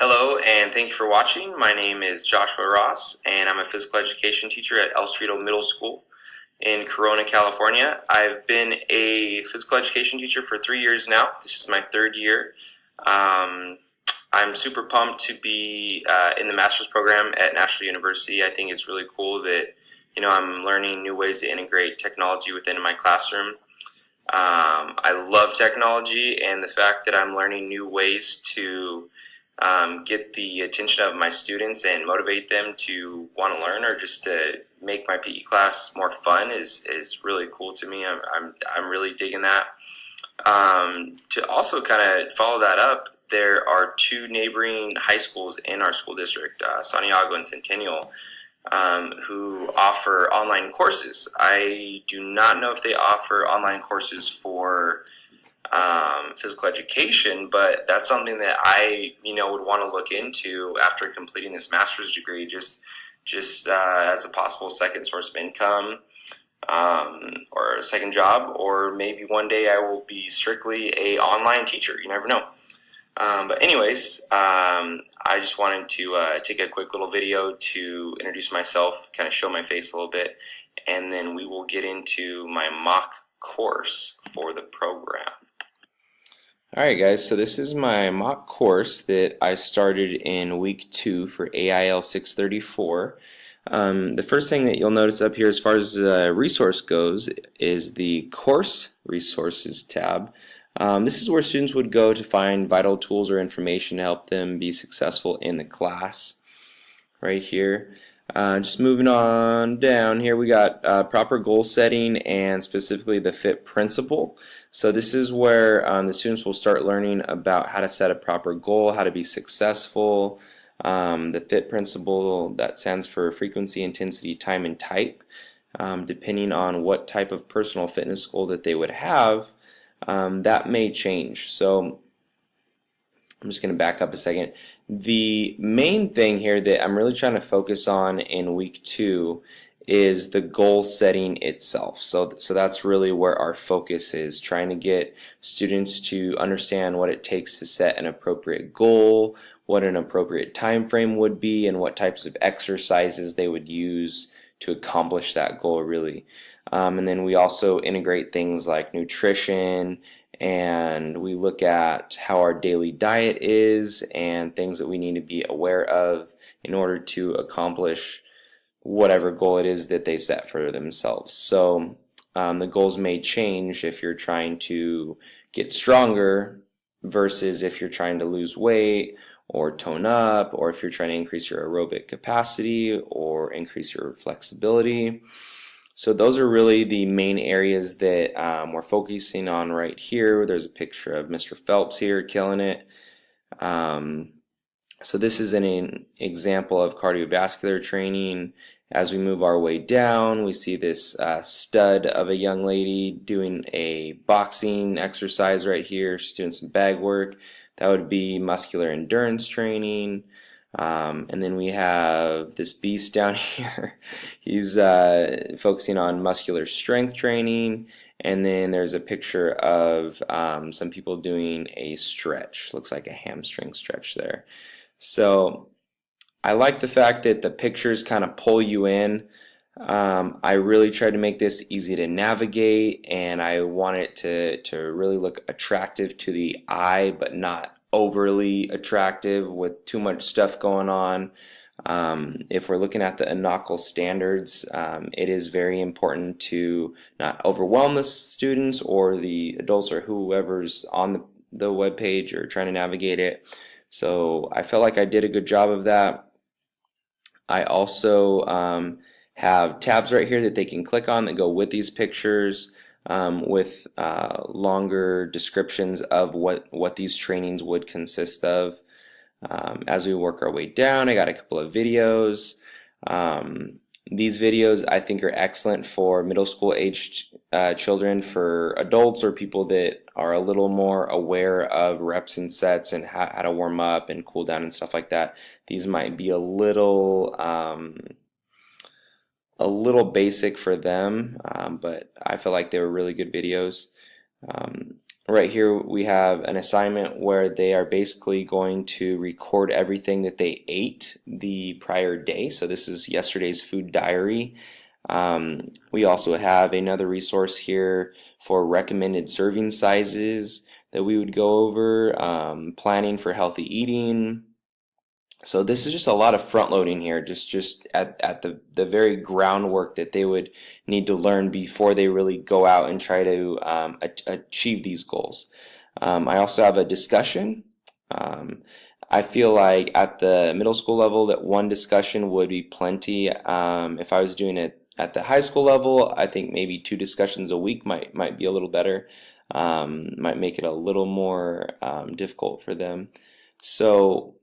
Hello, and thank you for watching. My name is Joshua Ross, and I'm a physical education teacher at El Cerrito Middle School in Corona, California. I've been a physical education teacher for 3 years now. This is my third year. Um, I'm super pumped to be in the master's program at National University. I think it's really cool that I'm learning new ways to integrate technology within my classroom. I love technology, and the fact that I'm learning new ways to get the attention of my students and motivate them to want to learn or just to make my PE class more fun is really cool to me. I'm really digging that. To also kind of follow that up, there are two neighboring high schools in our school district, Santiago and Centennial, who offer online courses. I do not know if they offer online courses for physical education, but that's something that I would want to look into after completing this master's degree, just as a possible second source of income, or a second job, or maybe one day I will be strictly a online teacher. You never know. But anyways, I just wanted to take a quick little video to introduce myself, kind of show my face a little bit, and then we will get into my mock course for the program. Alright guys, so this is my mock course that I started in week 2 for AIL 634. The first thing that you'll notice up here as far as resource goes is the course resources tab. This is where students would go to find vital tools or information to help them be successful in the class. Right here. Just moving on down here, we got proper goal setting and specifically the FIT principle. So this is where the students will start learning about how to set a proper goal, how to be successful. The FIT principle, that stands for frequency, intensity, time, and type. Depending on what type of personal fitness goal that they would have, that may change. So I'm just going to back up a second. The main thing here that I'm really trying to focus on in week 2 is the goal setting itself. So that's really where our focus is, trying to get students to understand what it takes to set an appropriate goal, what an appropriate time frame would be, and what types of exercises they would use to accomplish that goal really. And then we also integrate things like nutrition, and we look at how our daily diet is and things that we need to be aware of in order to accomplish whatever goal it is that they set for themselves. So the goals may change if you're trying to get stronger versus if you're trying to lose weight or tone up, or if you're trying to increase your aerobic capacity or increase your flexibility. So those are really the main areas that we're focusing on right here. There's a picture of Mr. Phelps here killing it. So this is an example of cardiovascular training. As we move our way down, we see this stud of a young lady doing a boxing exercise right here. She's doing some bag work. That would be muscular endurance training. And then we have this beast down here. He's focusing on muscular strength training. And then there's a picture of some people doing a stretch. Looks like a hamstring stretch there. So I like the fact that the pictures kind of pull you in. I really tried to make this easy to navigate, and I want it to really look attractive to the eye, but not overly attractive with too much stuff going on. If we're looking at the NACL standards, it is very important to not overwhelm the students or the adults or whoever's on the web page or trying to navigate it. So I felt like I did a good job of that. I also have tabs right here that they can click on that go with these pictures, with longer descriptions of what these trainings would consist of. As we work our way down, I got a couple of videos. These videos I think are excellent for middle school aged children. For adults or people that are a little more aware of reps and sets and how to warm up and cool down and stuff like that, these might be a little basic for them, but I feel like they were really good videos. right here we have an assignment where they are basically going to record everything that they ate the prior day. So this is yesterday's food diary. We also have another resource here for recommended serving sizes that we would go over, planning for healthy eating. So this is just a lot of front loading here, just at the very groundwork that they would need to learn before they really go out and try to achieve these goals. I also have a discussion. I feel like at the middle school level that one discussion would be plenty. If I was doing it at the high school level, I think maybe 2 discussions a week might be a little better. Might make it a little more difficult for them. So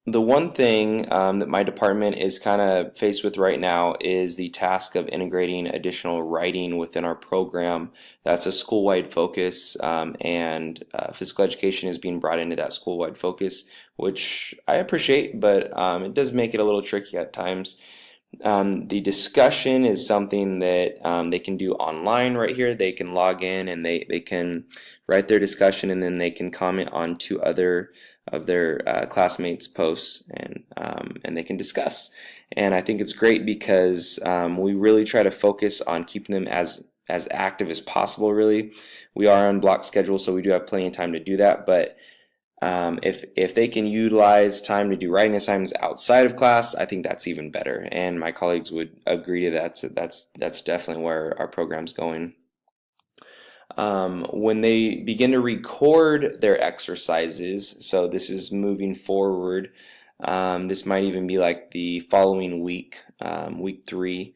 the one thing that my department is kind of faced with right now is the task of integrating additional writing within our program. That's a school-wide focus, and physical education is being brought into that school-wide focus, which I appreciate, but it does make it a little tricky at times. The discussion is something that they can do online right here. They can log in and they can write their discussion, and then they can comment on 2 other of their classmates' posts, and they can discuss. And I think it's great because we really try to focus on keeping them as active as possible. Really, we are on block schedule, so we do have plenty of time to do that. But if they can utilize time to do writing assignments outside of class, I think that's even better. And my colleagues would agree to that. So that's definitely where our program's going. When they begin to record their exercises, so this is moving forward, this might even be like the following week, week 3,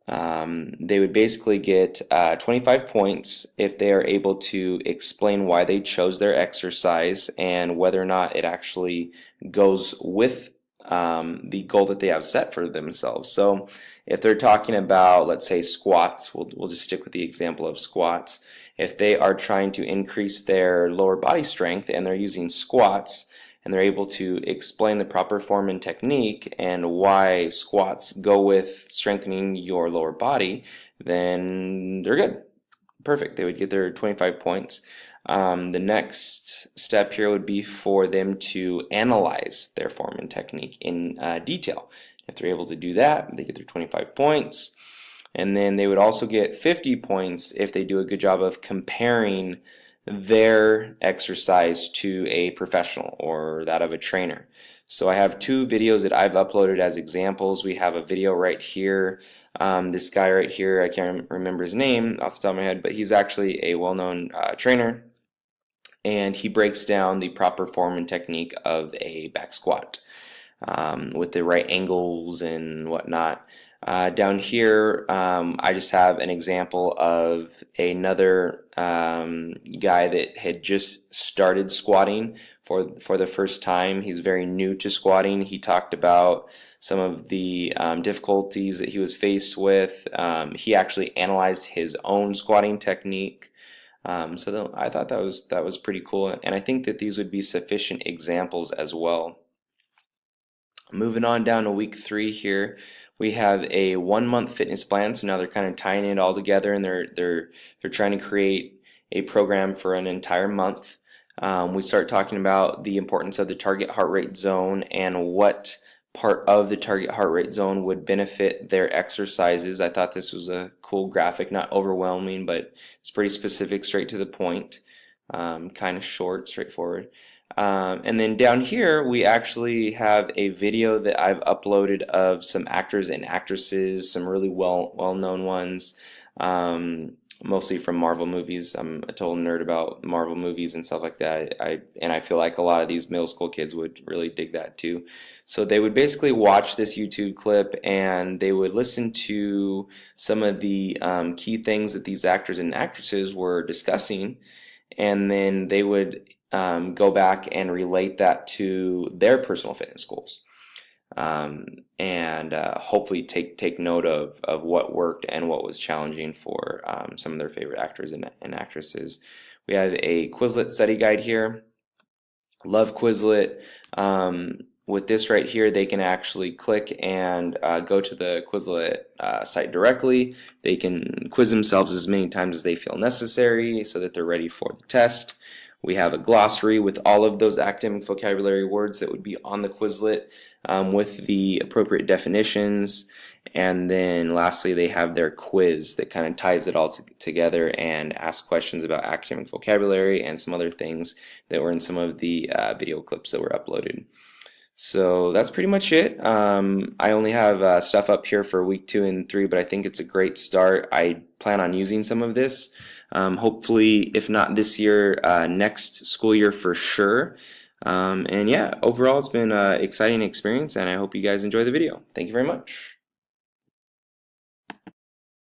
they would basically get 25 points if they are able to explain why they chose their exercise and whether or not it actually goes with the goal that they have set for themselves. So if they're talking about, let's say, squats, we'll just stick with the example of squats. If they are trying to increase their lower body strength and they're using squats, and they're able to explain the proper form and technique and why squats go with strengthening your lower body, then they're good. Perfect. They would get their 25 points. The next step here would be for them to analyze their form and technique in detail. If they're able to do that, they get their 25 points. And then they would also get 50 points if they do a good job of comparing their exercise to a professional or that of a trainer. So I have 2 videos that I've uploaded as examples. We have a video right here. This guy right here, I can't remember his name off the top of my head, but he's actually a well-known trainer, and he breaks down the proper form and technique of a back squat with the right angles and whatnot. Down here, I just have an example of another guy that had just started squatting for the first time. He's very new to squatting. He talked about some of the difficulties that he was faced with. He actually analyzed his own squatting technique. So I thought that was pretty cool, and I think that these would be sufficient examples as well. Moving on down to week 3 here, we have a 1-month fitness plan. So now they're kind of tying it all together, and they're trying to create a program for an entire month. We start talking about the importance of the target heart rate zone and what part of the target heart rate zone would benefit their exercises. I thought this was a cool graphic, not overwhelming, but it's pretty specific, straight to the point, kind of short, straightforward. And then down here we actually have a video that I've uploaded of some actors and actresses, some really well-known ones, mostly from Marvel movies. I'm a total nerd about Marvel movies and stuff like that. I feel like a lot of these middle school kids would really dig that too. So they would basically watch this YouTube clip and they would listen to some of the key things that these actors and actresses were discussing, and then they would go back and relate that to their personal fitness goals, and hopefully take note of what worked and what was challenging for some of their favorite actors and actresses. We have a Quizlet study guide here. Love Quizlet. with this right here, they can actually click and go to the Quizlet site directly. They can quiz themselves as many times as they feel necessary so that they're ready for the test. We have a glossary with all of those academic vocabulary words that would be on the Quizlet with the appropriate definitions. And then lastly, they have their quiz that kind of ties it all together and asks questions about academic vocabulary and some other things that were in some of the video clips that were uploaded. So that's pretty much it. I only have stuff up here for week 2 and 3, but I think it's a great start. I plan on using some of this. Hopefully, if not this year, next school year for sure. And yeah, overall, it's been an exciting experience, and I hope you guys enjoy the video. Thank you very much.